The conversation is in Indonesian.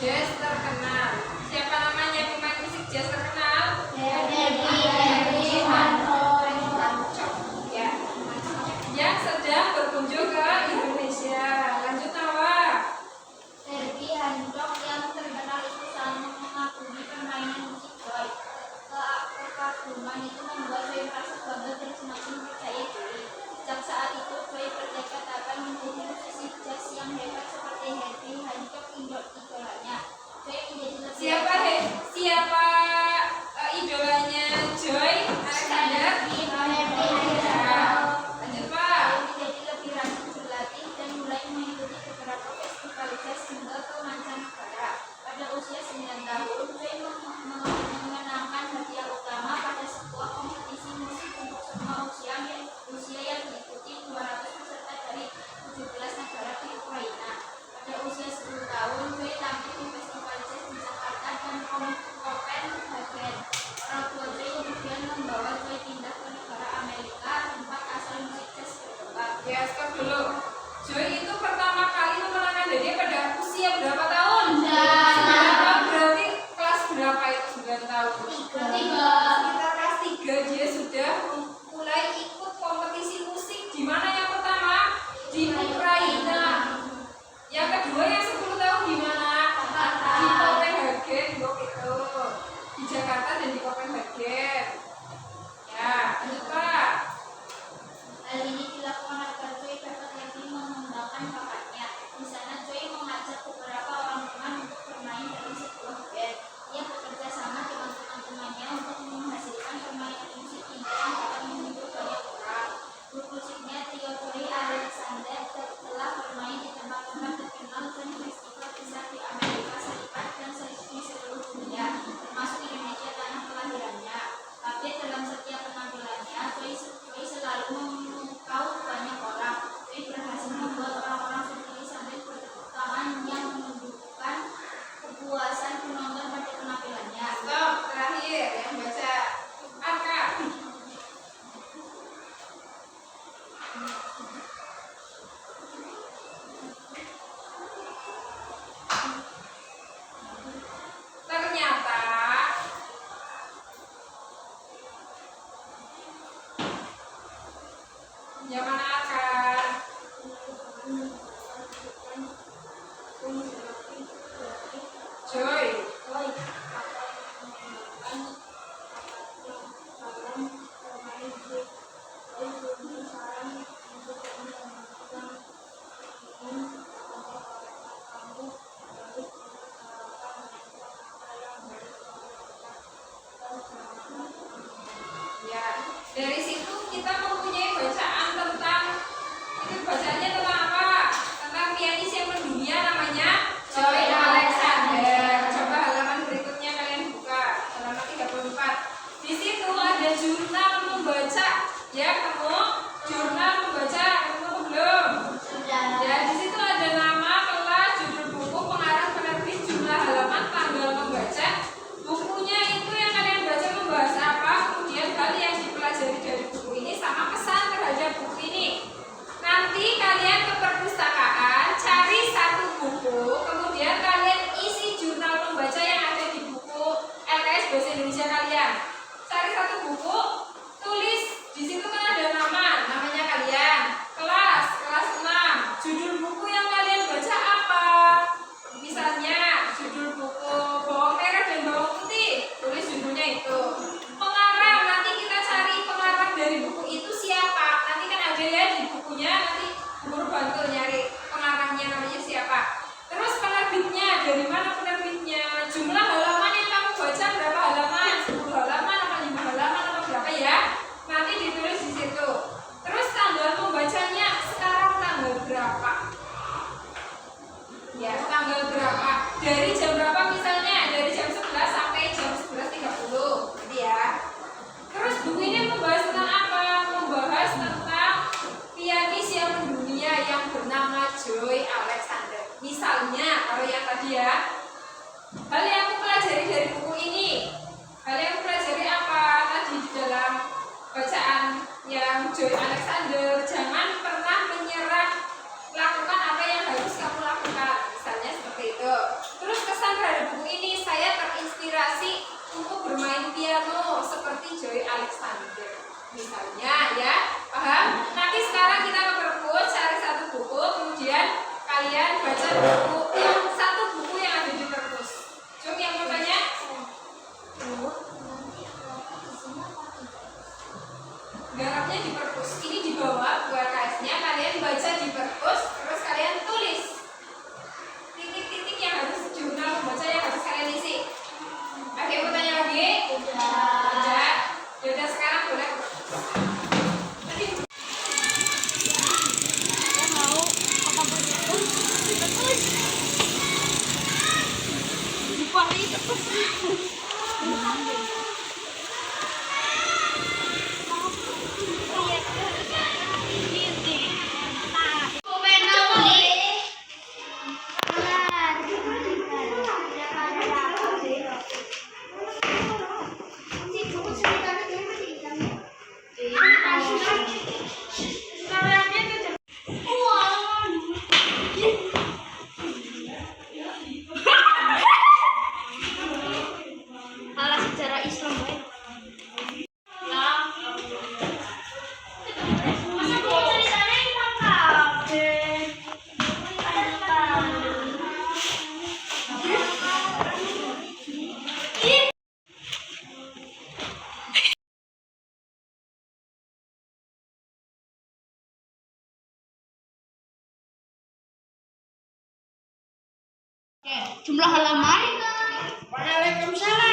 jazz terkenal. Siapa namanya pemain musik jazz terkenal? Herbie Hancock. Ya. Yang sedang berkunjung ke Indonesia. Lanjut Nawa. Herbie Hancock yang terkenal itu selalu mengagumi permainan musik Joy. Kekaguman itu membuat Joy merasa bangga dan semakin percaya diri. Sejak saat itu Joy bertekad akan menjadi musisi jazz yang hebat seperti Herbie Hancock idolanya. Joy menjadi lebih Siapa idolanya Joy? Alexander. Lanjut Pak. Joy menjadi lebih rajin berlatih dan mulai mengikuti beberapa festival jazz hingga ke mancanegara. Pada usia 9 tahun, Joy memenangkan hadiah utama pada sebuah kompetisi musik untuk semua usia yang diikuti 200 peserta dari 17 negara di Ukraina. Pada usia 10 tahun, Joy tampil di festival jazz di Jakarta dan Copenhagen. Orang tua Joy kemudian membawa Joy pindah ke negara Amerika, tempat asal musik jazz berkembang. Ya, stop dulu. Joy itu pertama kali memenangkan hadiah pada usia berapa tahun? 9 tahun. Berarti kelas berapa itu 9 tahun? Sekitar kelas 3 dia sudah mulai ikut kompetisi musik. Di mana yang pertama? Di Ukraina. Yang kedua yang 10 tahun di mana? Di Copenhagen, itu. Di Jakarta dan di Copenhagen. Ya, lanjut Pak. Hal ini dilakukan agar Joy dapat lebih mengembangkan bakatnya. Di sana Joy mengajak beberapa orang teman untuk bermain dalam sebuah band. Ia bekerja sama dengan teman-temannya untuk menghasilkan permainan musik indah yang dapat menghibur banyak orang. Grup musiknya Trio Joy Alexander telah bermain di tempat-tempat terkenal dan festival besar di Amerika Serikat dan di seluruh dunia, termasuk Indonesia tanah kelahirannya. Tapi dalam setiap penampilannya, Joy selalu memukau banyak orang. Joy berhasil membuat orang-orang berdiri sambil bertepuk tangan yang menunjukkan kepuasan penonton pada penampilannya. Stop, terakhir yang baca Arka. Ternyata yang mana Arka? Joy. Ya, dari situ kita mempunyai bacaan tentang itu bacaannya tentang apa? Tentang pianis yang mendunia namanya Joy Alexander. Coba halaman berikutnya kalian buka, halaman 34. Di situ ada jurnal membaca. Ya, kamu jurnal membaca, kamu belum? Ya, di situ ada nama, kelas, judul buku, pengarang, penerbit, jumlah halaman, tanggal membaca. Bukunya itu yang kalian baca membahas apa, kemudian hal yang dipelajari dari buku ini sama pesan terhadap buku ini. Nanti kalian ke perpustakaan cari satu buku, kemudian kalian isi jurnal membaca yang ada di buku LKS Bahasa Indonesia kalian. Cari satu buku, tulis di situ kan ada namanya kalian, kelas 6, judul buku yang kalian baca apa? Misalnya judul buku bawang merah dan bawang putih, tulis judulnya itu. Pengarang, nanti kita cari pengarang dari buku itu siapa. Nanti kan ada ya di bukunya, nanti guru bantu nyari pengarangnya namanya siapa. Terus penerbitnya, dari mana penerbitnya? Jumlah halaman yang kamu baca berapa halaman? 10 halaman apa 5 halaman apa berapa ya? Nanti ditulis di situ. Terus tanggal membacanya sekarang tanggal berapa? Ya, tanggal berapa? Dari jam berapa misalnya? Dari jam 11 sampai jam 11.30. Gitu ya. Terus buku ini membahas tentang apa? Membahas tentang pianis yang Alah sejarah Islam baik. Jumlah halaman. Waalaikumsalam.